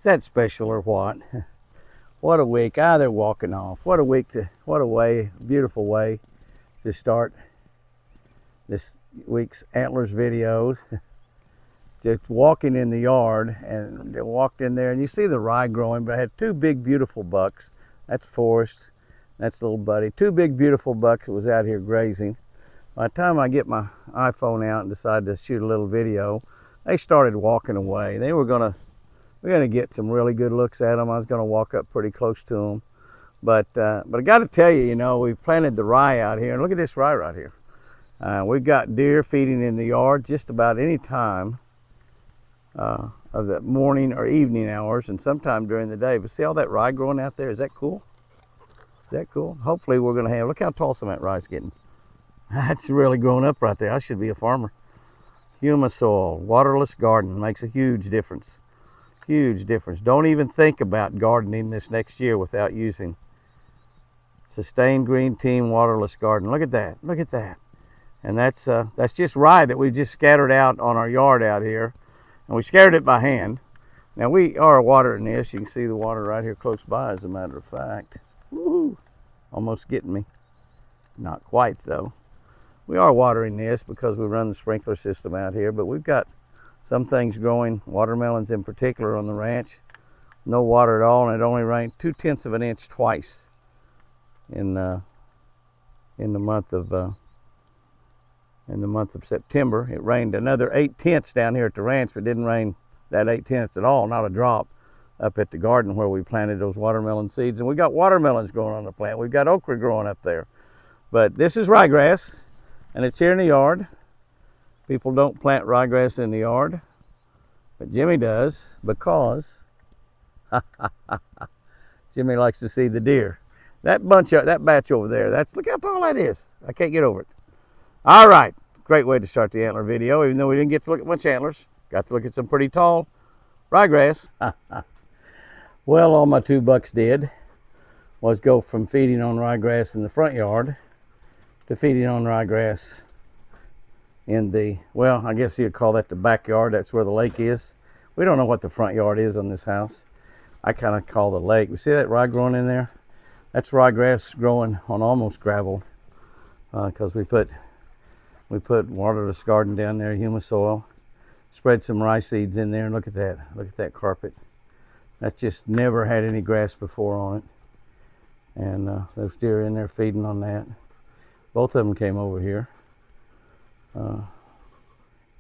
Is that special or what? What a week. Ah, they're walking off. What a week. What a way, beautiful way to start this week's antlers videos. Just walking in the yard, and they walked in there, and you see the rye growing, but I had two big, beautiful bucks. That's Forrest. That's little buddy. Two big, beautiful bucks that was out here grazing. By the time I get my iPhone out and decide to shoot a little video, they started walking away. We're gonna get some really good looks at them. I was gonna walk up pretty close to them, but I got to tell you, we planted the rye out here, and look at this rye right here. We've got deer feeding in the yard just about any time of the morning or evening hours, and sometime during the day. But see all that rye growing out there? Is that cool? Is that cool? Hopefully we're gonna have. Look how tall some of that rye's getting. That's really grown up right there. I should be a farmer. Humus soil, waterless garden makes a huge difference. Huge difference. Don't even think about gardening this next year without using Sustained Green Team Waterless Garden. Look at that. Look at that. And that's just rye that we've just scattered out on our yard out here. And we scattered it by hand. Now we are watering this. You can see the water right here close by, as a matter of fact. Woo-hoo. Almost getting me. Not quite though. We are watering this because we run the sprinkler system out here, but we've got some things growing, watermelons in particular on the ranch. No water at all, and it only rained 0.2 of an inch twice in the month of September. It rained another 0.8 down here at the ranch, but didn't rain that 0.8 at all, not a drop, up at the garden where we planted those watermelon seeds. And we got watermelons growing on the plant. We've got okra growing up there. But this is ryegrass, and it's here in the yard. People don't plant ryegrass in the yard, but Jimmy does, because Jimmy likes to see the deer. That batch over there, look how tall that is. I can't get over it. All right, great way to start the antler video, even though we didn't get to look at much antlers. Got to look at some pretty tall ryegrass. Well, all my two bucks did was go from feeding on ryegrass in the front yard to feeding on ryegrass in the, well, I guess you'd call that the backyard. That's where the lake is. We don't know what the front yard is on this house. I kind of call the lake. You see that rye growing in there? That's ryegrass growing on almost gravel, because we put waterless garden down there, humus soil, spread some rye seeds in there, and look at that. Look at that carpet. That's just never had any grass before on it. And those deer are in there feeding on that. Both of them came over here.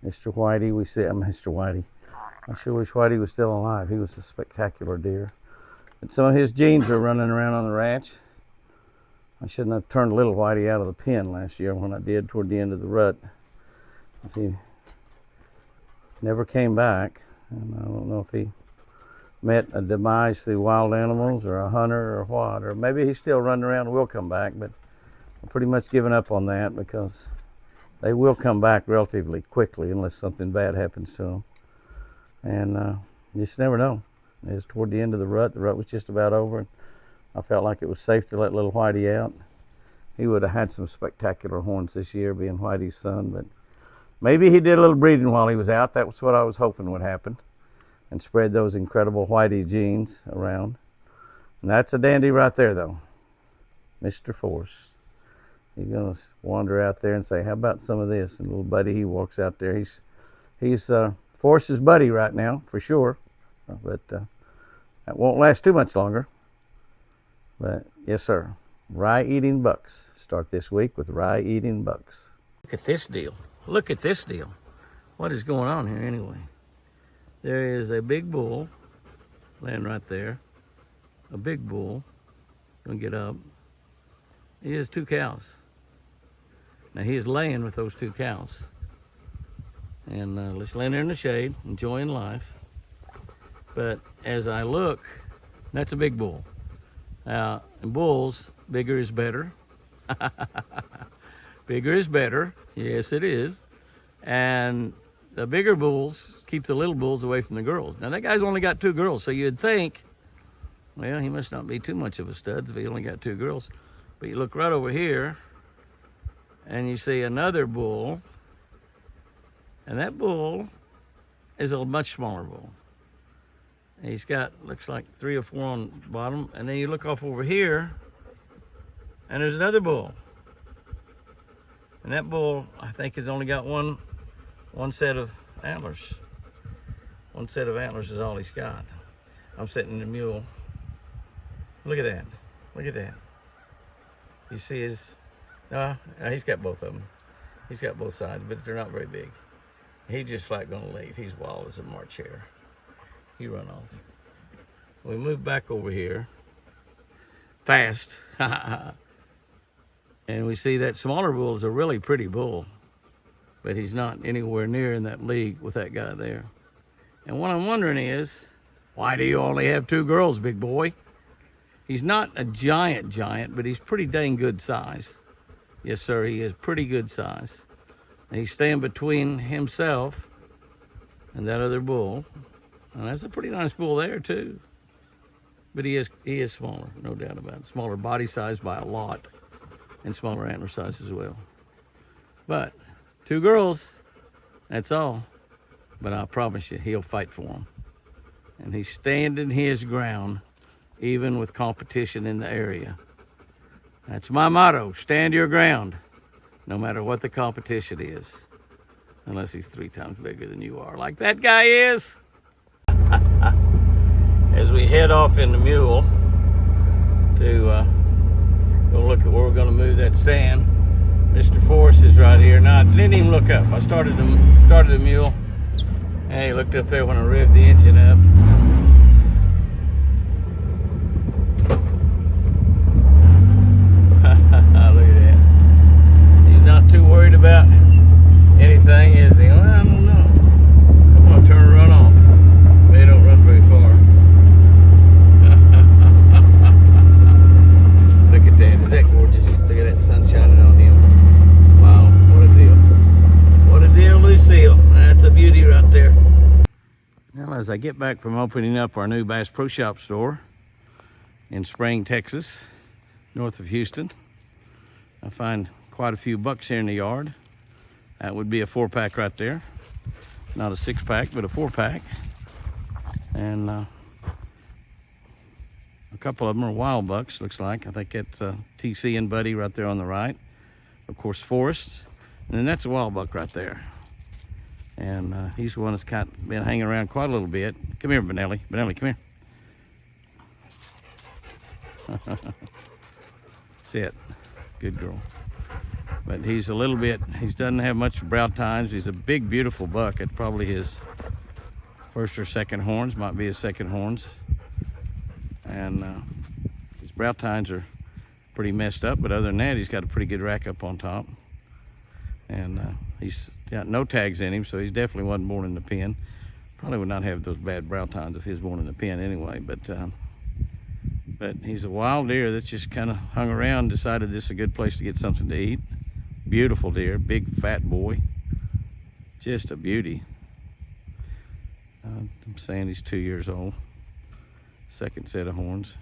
Mr. Whitey, Mr. Whitey. I sure wish Whitey was still alive. He was a spectacular deer. And some of his genes are running around on the ranch. I shouldn't have turned little Whitey out of the pen last year when I did toward the end of the rut. He never came back. And I don't know if he met a demise through wild animals or a hunter or what. Or maybe he's still running around and will come back, but I'm pretty much given up on that, because they will come back relatively quickly unless something bad happens to them. And you just never know. It was toward the end of the rut. The rut was just about over. And I felt like it was safe to let little Whitey out. He would have had some spectacular horns this year, being Whitey's son, but maybe he did a little breeding while he was out. That was what I was hoping would happen, and spread those incredible Whitey genes around. And that's a dandy right there, though. Mr. Force. He's going to wander out there and say, how about some of this? And little buddy, he walks out there. He's Force's buddy right now, for sure. But that won't last too much longer. But yes, sir. Rye-eating bucks. Start this week with rye-eating bucks. Look at this deal. Look at this deal. What is going on here anyway? There is a big bull laying right there. A big bull. Gonna get up. He has two cows. Now he is laying with those two cows. And let's lay there in the shade, enjoying life. But as I look, that's a big bull. And bulls, bigger is better. Bigger is better. Yes, it is. And the bigger bulls keep the little bulls away from the girls. Now that guy's only got two girls, so you'd think, well, he must not be too much of a stud if he only got two girls. But you look right over here, and you see another bull, and that bull is a much smaller bull. He's got, looks like 3 or 4 on the bottom. And then you look off over here, and there's another bull. And that bull, I think, has only got one set of antlers. One set of antlers is all he's got. I'm sitting in the mule. Look at that. Look at that. You see his, he's got both of them. He's got both sides, but they're not very big. He's just flat gonna leave. He's wild as a March hare. He run off. We move back over here, fast. And we see that smaller bull is a really pretty bull, but he's not anywhere near in that league with that guy there. And what I'm wondering is, why do you only have 2 girls, big boy? He's not a giant, but he's pretty dang good size. Yes, sir, he is pretty good size. And he's staying between himself and that other bull. And that's a pretty nice bull there, too. But he is smaller, no doubt about it. Smaller body size by a lot, and smaller antler size as well. But 2 girls, that's all. But I promise you, he'll fight for them. And he's standing his ground, even with competition in the area. That's my motto, stand your ground, no matter what the competition is. Unless he's 3 times bigger than you are, like that guy is. As we head off in the mule to go look at where we're going to move that stand, Mr. Forrest is right here. Now, I didn't even look up. I started the mule. Hey, he looked up there when I revved the engine up. Look at that. He's not too worried about anything, is he? Well, I don't know. Come on, turn and run off. They don't run very far. Look at that. Is that gorgeous? Look at that sun shining on him. Wow, what a deal. What a deal, Lucille. That's a beauty right there. Now, as I get back from opening up our new Bass Pro Shop store in Spring, Texas, north of Houston, I find quite a few bucks here in the yard. That would be a 4-pack right there. Not a 6-pack, but a 4-pack. And a couple of them are wild bucks, looks like. I think that's TC and Buddy right there on the right. Of course, Forrest. And then that's a wild buck right there. And he's the one that's kind of been hanging around quite a little bit. Come here, Benelli. Benelli, come here. That's it. Good girl. But he's a little bit, he doesn't have much brow tines. He's a big, beautiful buck. It's probably his first or second horns, might be his second horns. And his brow tines are pretty messed up, but other than that, he's got a pretty good rack up on top. And he's got no tags in him, so he definitely wasn't born in the pen. Probably would not have those bad brow tines if he was born in the pen anyway, but he's a wild deer that's just kind of hung around, decided this is a good place to get something to eat. Beautiful deer, big fat boy, just a beauty. I'm saying he's 2 years old. Second set of horns.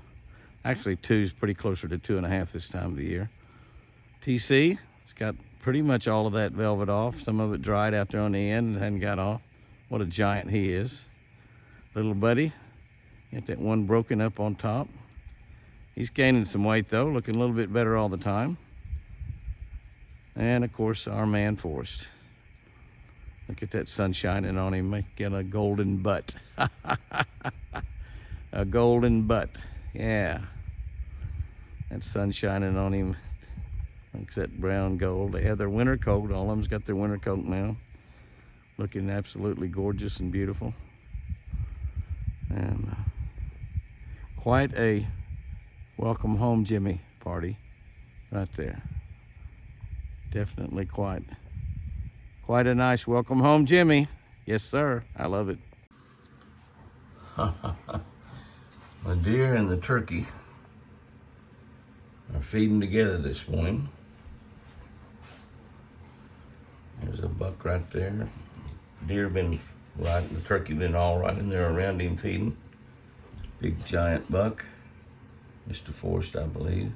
Actually, 2 is pretty closer to 2.5 this time of the year. TC, it's got pretty much all of that velvet off. Some of it dried out there on the end and hadn't got off. What a giant he is. Little Buddy, got that one broken up on top. He's gaining some weight though, looking a little bit better all the time. And of course, our man Forrest. Look at that sun shining on him, making a golden butt. A golden butt, yeah. That sun shining on him makes that brown gold. They have their winter coat. All of them's got their winter coat now. Looking absolutely gorgeous and beautiful. And quite a welcome home Jimmy party right there. Definitely quite a nice welcome home Jimmy. Yes, sir. I love it. The deer and the turkey are feeding together this morning. There's a buck right there. Deer been right, the turkey been all right in there around him feeding. Big giant buck. Mr. Forrest, I believe.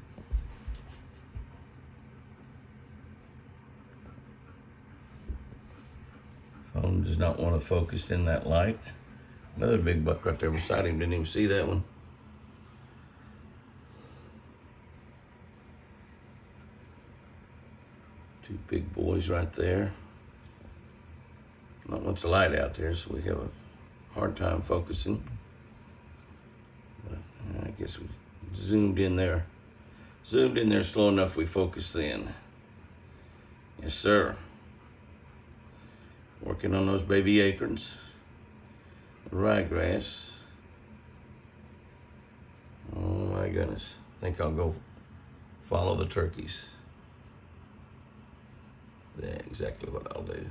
Phone does not want to focus in that light. Another big buck right there beside him. Didn't even see that one. Two big boys right there. Not much light out there, so we have a hard time focusing. But I guess we zoomed in there. Zoomed in there slow enough we focused in. Yes, sir. Working on those baby acorns. Ryegrass. Oh my goodness. I think I'll go follow the turkeys. That's exactly what I'll do.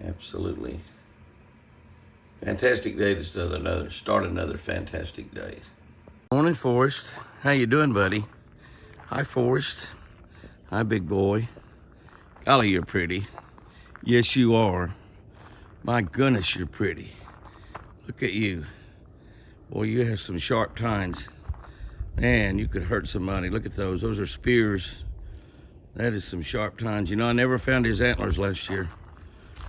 Absolutely. Fantastic day to start another fantastic day. Morning, Forrest. How you doing, buddy? Hi, Forrest. Hi, big boy. Golly, you're pretty. Yes, you are. My goodness, you're pretty. Look at you. Boy, you have some sharp tines. Man, you could hurt somebody. Look at those. Those are spears. That is some sharp tines. You know, I never found his antlers last year.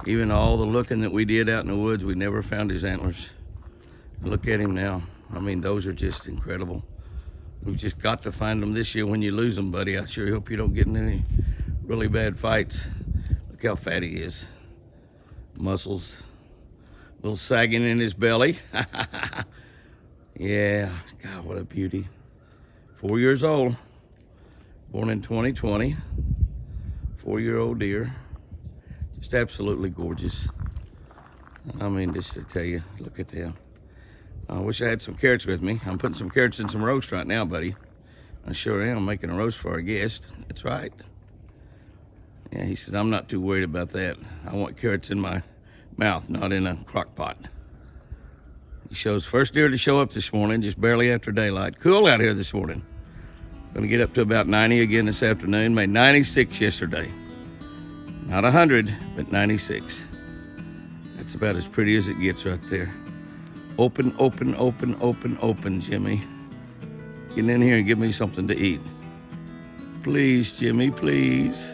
Even all the looking that we did out in the woods, we never found his antlers. Look at him now. I mean, those are just incredible. We've just got to find them this year. When you lose them, buddy, I sure hope you don't get in any really bad fights. Look how fat he is. Muscles. A little sagging in his belly. Yeah, God, what a beauty. 4 years old. Born in 2020. 4-year-old deer. Just absolutely gorgeous. I mean, just to tell you, look at them. I wish I had some carrots with me. I'm putting some carrots in some roast right now, buddy. I sure am. I'm making a roast for our guest. That's right. Yeah, he says, I'm not too worried about that. I want carrots in my mouth, not in a crock pot. He shows first deer to show up this morning, just barely after daylight. Cool out here this morning. Gonna get up to about 90 again this afternoon. Made 96 yesterday. Not 100, but 96. That's about as pretty as it gets right there. Open, open, open, open, open, Jimmy. Get in here and give me something to eat. Please, Jimmy, please.